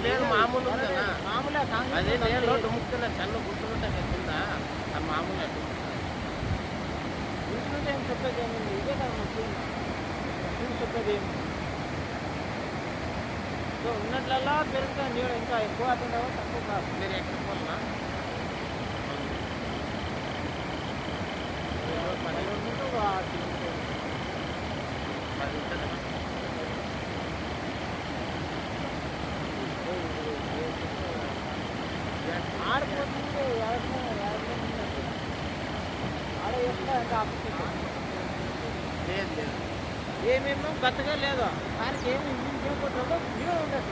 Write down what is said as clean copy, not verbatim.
లేదు మామూలు ఉందన్నా. మామూలే అదే కాంగ్రెస్ నేను డుముక్కుతున్నా చల్ల గుర్తుంటే కింద ఆ మామూలు అటు ఇంటి ఏం చెప్పేది ఏముంది ఇదే కదా చూసి చెప్పేది ఏమి సో ఉన్నట్లల్లా పెరుగుతా నీళ్ళు ఇంకా ఎక్కువ అవుతుండవు తక్కువ కాదు మీరు ఎక్కడ పోలనా పది రోజులు అది ఉంటుందా ఆడిపోతుంది ఆడ ఎట్లా అంటే అప్లికేషన్ లేదు లేదు ఏమేమో గతగా లేదు దానికి ఏమి ఇంకేం కొట్టాలో నీళ్ళు ఉండదు